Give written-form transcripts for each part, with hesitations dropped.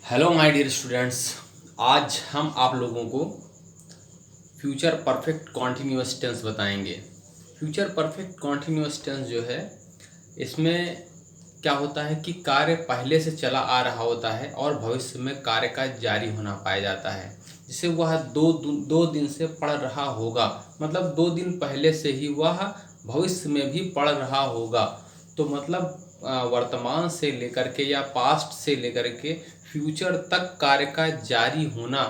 Hello my dear students. आज हम आप लोगों को फ्यूचर परफेक्ट कॉन्टिन्यूअस टेंस बताएंगे। फ्यूचर परफेक्ट कॉन्टिन्यूअस टेंस जो है, इसमें क्या होता है कि कार्य पहले से चला आ रहा होता है और भविष्य में कार्य का जारी होना पाया जाता है। जिसे वह दो दिन से पढ़ रहा होगा, मतलब 2 दिन पहले से ही वह भविष्य में भी पढ़ रहा होगा। तो मतलब वर्तमान से लेकर के या पास्ट से लेकर के फ्यूचर तक कार्य का जारी होना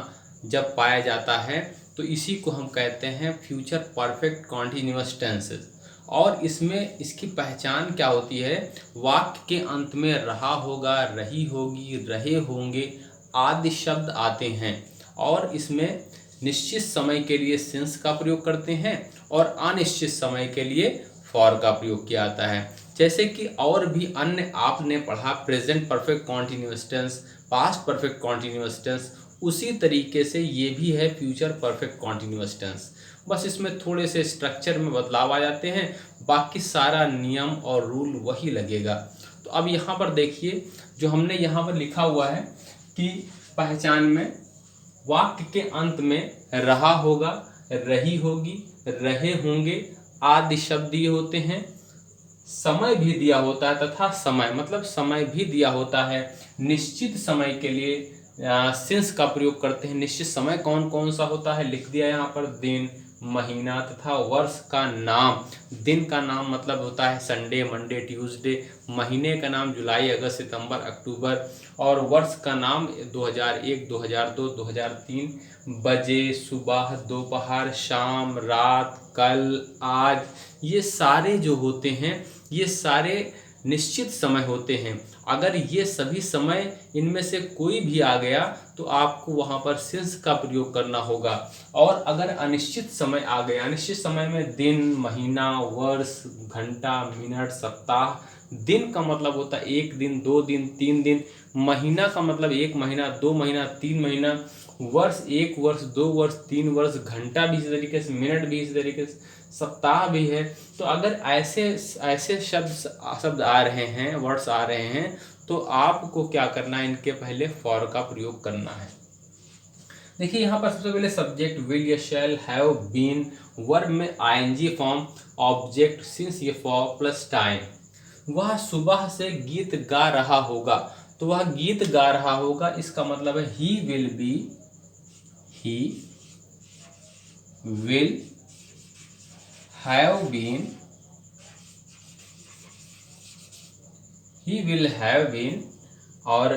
जब पाया जाता है, तो इसी को हम कहते हैं फ्यूचर परफेक्ट कॉन्टिन्यूअस टेंसेस। और इसमें इसकी पहचान क्या होती है? वाक्य के अंत में रहा होगा, रही होगी, रहे होंगे आदि शब्द आते हैं। और इसमें निश्चित समय के लिए सिंस का प्रयोग करते हैं और अनिश्चित समय के लिए फॉर का प्रयोग किया जाता है। जैसे कि और भी अन्य आपने पढ़ा present perfect continuous tense, past perfect continuous tense, उसी तरीके से ये भी है फ्यूचर परफेक्ट कॉन्टिन्यूअस टेंस। बस इसमें थोड़े से स्ट्रक्चर में बदलाव आ जाते हैं, बाकी सारा नियम और रूल वही लगेगा। तो अब यहाँ पर देखिए, जो हमने यहाँ पर लिखा हुआ है कि पहचान में वाक्य के अंत में रहा होगा, रही होगी, रहे होंगे आदि शब्द दिए होते हैं। समय भी दिया होता है तथा समय मतलब समय भी दिया होता है। निश्चित समय के लिए सिंस का प्रयोग करते हैं। निश्चित समय कौन कौन सा होता है लिख दिया यहाँ पर, दिन, महीना तथा वर्ष का नाम। दिन का नाम मतलब होता है संडे, मंडे, ट्यूसडे। महीने का नाम जुलाई, अगस्त, सितंबर, अक्टूबर। और वर्ष का नाम 2001, 2002, 2003। बजे, सुबह, दोपहर, शाम, रात, कल, आज, ये सारे जो होते हैं ये सारे निश्चित समय होते हैं। अगर ये सभी समय इनमें से कोई भी आ गया तो आपको वहाँ पर सिंस का प्रयोग करना होगा। और अगर अनिश्चित समय आ गया, अनिश्चित समय में दिन, महीना, वर्ष, घंटा, मिनट, सप्ताह। दिन का मतलब होता है 1 दिन, 2 दिन, 3 दिन। महीना का मतलब 1 महीना, 2 महीना, 3 महीना। वर्ष 1 वर्ष, 2 वर्ष, 3 वर्ष। घंटा भी इसी तरीके से, मिनट भी इसी तरीके से, सप्ताह भी है। तो अगर ऐसे ऐसे शब्द आ रहे हैं, वर्ड्स आ रहे हैं, तो आपको क्या करना है? इनके पहले फॉर का प्रयोग करना है। देखिए यहाँ पर सबसे पहले सब्जेक्ट विल या शैल, हैव, बीन। वर्ब में आईएनजी फॉर्म, ऑब्जेक्ट सिंस ये फॉर प्लस टाइम। वह सुबह से गीत गा रहा होगा, तो वह गीत गा रहा होगा इसका मतलब है he will have been, he will have been. और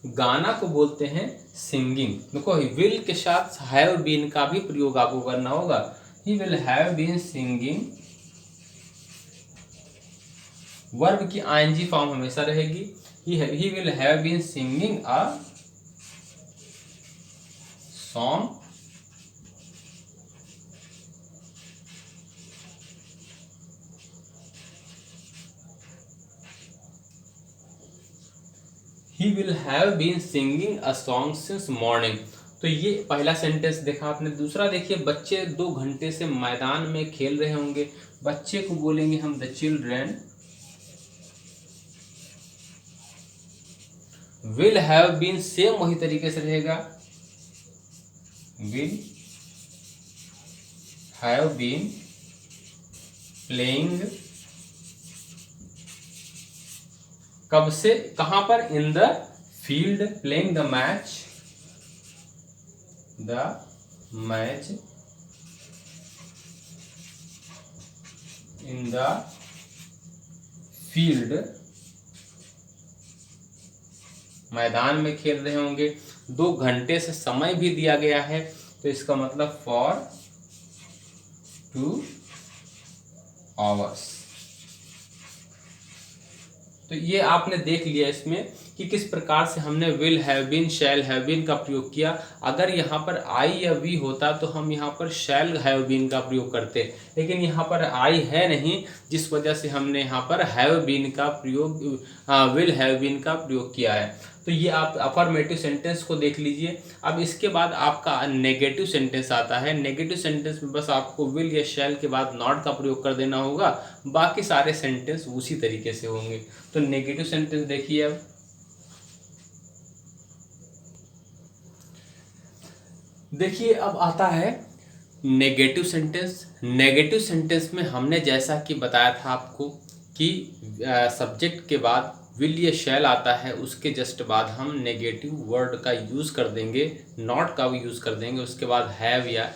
गाना को बोलते हैं सिंगिंग। देखो विल के साथ हैव बीन का भी प्रयोग आपको करना होगा। He will have been singing. Verb की आईएनजी फॉर्म हमेशा रहेगी। He will have been singing a song. He will have been singing a song since morning. तो ये पहला सेंटेंस देखा आपने। दूसरा देखिए, बच्चे 2 घंटे से मैदान में खेल रहे होंगे। बच्चे को बोलेंगे हम the children will have been. Same वही तरीके से रहेगा, विल हैव बीन प्लेइंग। कब से, कहां पर? In the field, playing the match in the field. मैदान में खेल रहे होंगे। 2 घंटे से समय भी दिया गया है, तो इसका मतलब फॉर 2 आवर्स। तो ये आपने देख लिया इसमें कि किस प्रकार से हमने will have been, shall have been का प्रयोग किया। अगर यहाँ पर आई या वी होता तो हम यहाँ पर शैल हैव बीन का प्रयोग करते, लेकिन यहाँ पर आई है नहीं, जिस वजह से हमने यहाँ पर हैव बीन का प्रयोग, विल हैव बीन का प्रयोग किया है। तो ये आप अफर्मेटिव सेंटेंस को देख लीजिए। अब इसके बाद आपका नेगेटिव सेंटेंस आता है। नेगेटिव सेंटेंस में बस आपको विल या शैल के बाद नॉट का प्रयोग कर देना होगा, बाकी सारे सेंटेंस उसी तरीके से होंगे। तो नेगेटिव सेंटेंस देखिए अब, देखिए अब आता है नेगेटिव सेंटेंस। नेगेटिव सेंटेंस में हमने जैसा कि बताया था आपको कि सब्जेक्ट के बाद विल या शैल आता है, उसके जस्ट बाद हम नेगेटिव वर्ड का यूज़ कर देंगे, नॉट का भी यूज़ कर देंगे, उसके बाद हैव या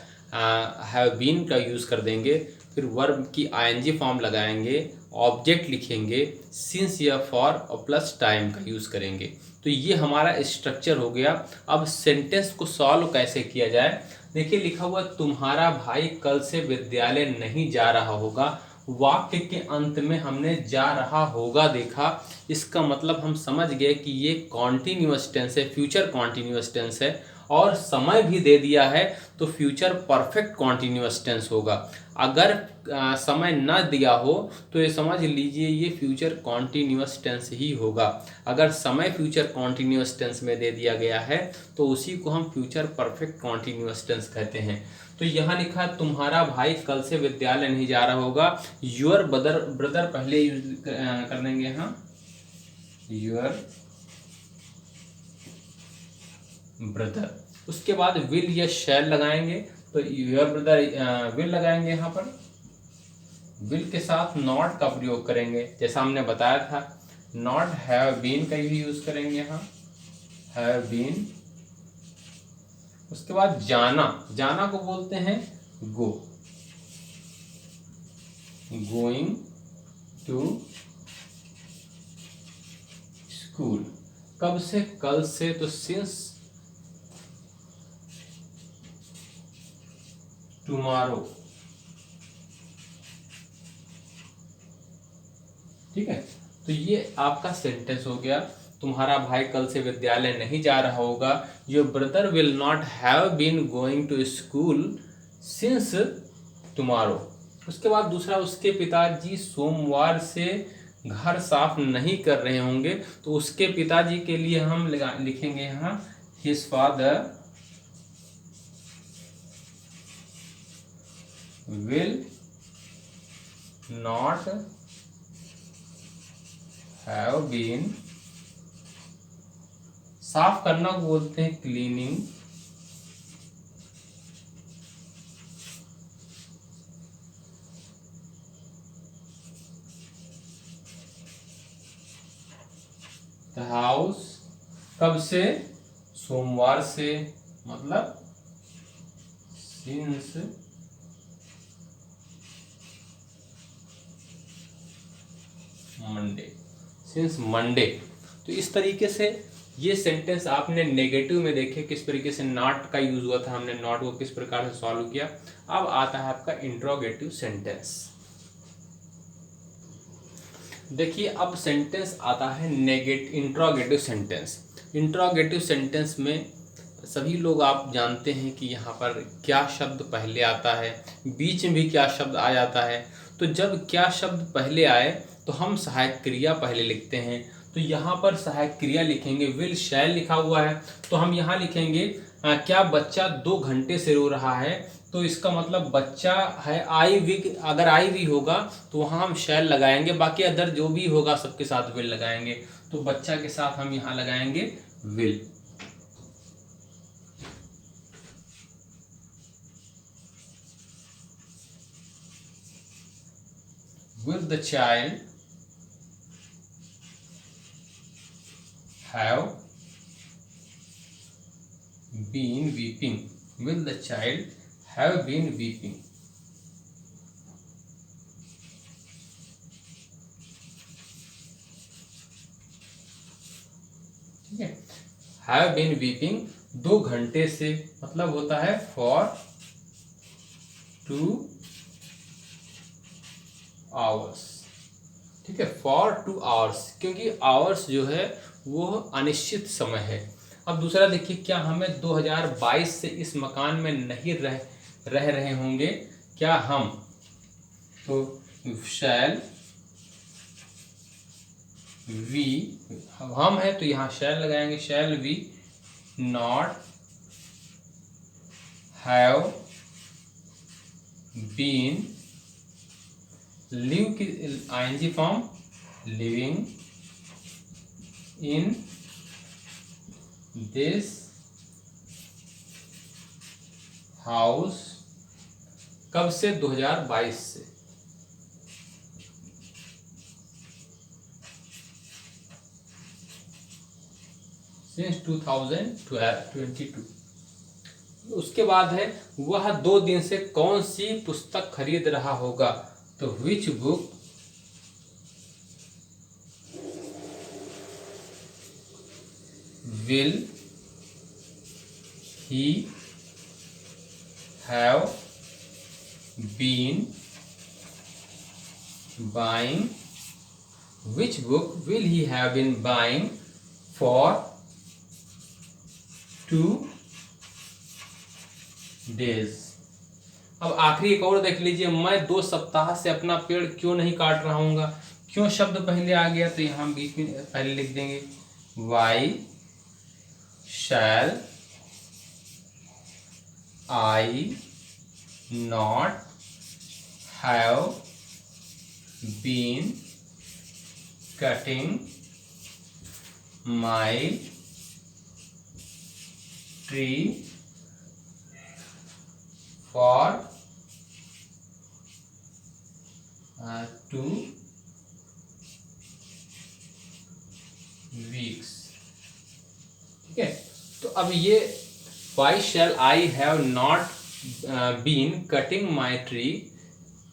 हैव बीन का यूज़ कर देंगे, फिर वर्ब की आईएनजी फॉर्म लगाएंगे, ऑब्जेक्ट लिखेंगे, सिंस या फॉर और प्लस टाइम का यूज़ करेंगे। तो ये हमारा स्ट्रक्चर हो गया। अब सेंटेंस को सॉल्व कैसे किया जाए, देखिए लिखा हुआ तुम्हारा भाई कल से विद्यालय नहीं जा रहा होगा। वाक्य के अंत में हमने जा रहा होगा देखा, इसका मतलब हम समझ गए कि ये कॉन्टिन्यूअस टेंस है, फ्यूचर कॉन्टिन्यूअस टेंस है, और समय भी दे दिया है तो फ्यूचर परफेक्ट कॉन्टिन्यूअस टेंस होगा। अगर समय न दिया हो तो ये समझ लीजिए ये फ्यूचर कॉन्टिन्यूअस टेंस ही होगा। अगर समय फ्यूचर कॉन्टिन्यूअस टेंस में दे दिया गया है तो उसी को हम फ्यूचर परफेक्ट कॉन्टिन्यूअस टेंस कहते हैं। तो यहाँ लिखा तुम्हारा भाई कल से विद्यालय नहीं जा रहा होगा। योर ब्रदर पहले यूज कर देंगे यहाँ, योर ब्रदर, उसके बाद विल या शैल लगाएंगे। तो योर ब्रदर विल लगाएंगे, यहाँ पर विल के साथ नॉट का प्रयोग करेंगे जैसा हमने बताया था, नॉट हैव बीन का भी यूज करेंगे यहाँ, हैव बीन। उसके बाद जाना, जाना को बोलते हैं गो, गोइंग टू स्कूल। कब से, कल से, तो सिंस टुमारो, ठीक है। तो ये आपका सेंटेंस हो गया, तुम्हारा भाई कल से विद्यालय नहीं जा रहा होगा। Your brother will not have been going to school since tomorrow. उसके बाद दूसरा, उसके पिताजी सोमवार से घर साफ नहीं कर रहे होंगे। तो उसके पिताजी के लिए हम लिखेंगे यहाँ his father will not have been, साफ करना को बोलते हैं क्लीनिंग, द हाउस। कब से, सोमवार से, मतलब सिंस मंडे, सिंस मंडे। तो इस तरीके से ये सेंटेंस आपने नेगेटिव में देखे किस तरीके से नॉट का यूज हुआ था, हमने नॉट को किस प्रकार से सॉल्व किया। अब आता है आपका इंट्रोगेटिव सेंटेंस। देखिए अब सेंटेंस आता है इंट्रोगेटिव सेंटेंस। इंट्रोगेटिव सेंटेंस में सभी लोग आप जानते हैं कि यहाँ पर क्या शब्द पहले आता है, बीच में भी क्या शब्द आ जाता है। तो जब क्या शब्द पहले आए तो हम सहायक क्रिया पहले लिखते हैं। तो यहाँ पर सहायक क्रिया लिखेंगे, विल शैल लिखा हुआ है तो हम यहाँ लिखेंगे क्या बच्चा 2 घंटे से रो रहा है। तो इसका मतलब बच्चा है आई वी, अगर आई वी होगा तो वहाँ हम शैल लगाएंगे, बाकी अदर जो भी होगा सबके साथ विल लगाएंगे। तो बच्चा के साथ हम यहाँ लगाएंगे will. Will the child have been weeping? Will the child have been weeping? ठीक है, have been weeping 2 घंटे से मतलब होता है for 2 hours। ठीक है, फॉर 2 hours, क्योंकि आवर्स जो है वो अनिश्चित समय है। अब दूसरा देखिए, क्या हमें 2022 से इस मकान में नहीं रह रहे होंगे, क्या हम, तो शैल वी, हम है तो यहाँ शैल लगाएंगे, shall we not have been, live की ING form living in this house कब से? 2022 से। सिंस 2022। उसके बाद है वह 2 दिन से कौन सी पुस्तक खरीद रहा होगा? तो which book will he have been buying? Which book will he have been buying for 2 days? अब आखिरी एक और देख लीजिए, मैं 2 सप्ताह से अपना पेड़ क्यों नहीं काट रहा हूँगा? क्यों शब्द पहले आ गया, तो यहाँ बीच में पहले लिख देंगे why shall I not have been cutting my tree for 2 weeks। ठीक है, तो अब ये why shall I have not been cutting my tree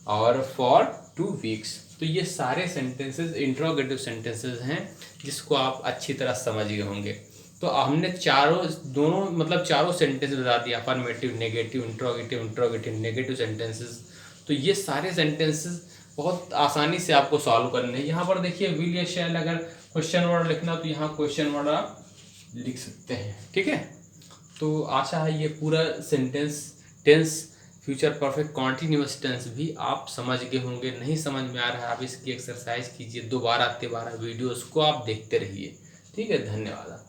और फॉर 2 weeks, तो ये सारे सेंटेंसेस इंट्रोगेटिव सेंटेंसेस हैं जिसको आप अच्छी तरह समझ गए होंगे। तो हमने चारों सेंटेंस बता दिया, affirmative, negative, interrogative, negative sentences. तो ये सारे सेंटेंसेस बहुत आसानी से आपको सॉल्व करने हैं। यहाँ पर देखिए विल या शैल, अगर क्वेश्चन वर्ड लिखना तो यहाँ क्वेश्चन वर्ड आप लिख सकते हैं। ठीक है, तो आशा है ये पूरा sentence tense future perfect continuous tense भी आप समझ गए होंगे। नहीं समझ में आ रहा है, आप इसकी एक्सरसाइज कीजिए, दोबारा वीडियोस को आप देखते रहिए। ठीक है, धन्यवाद।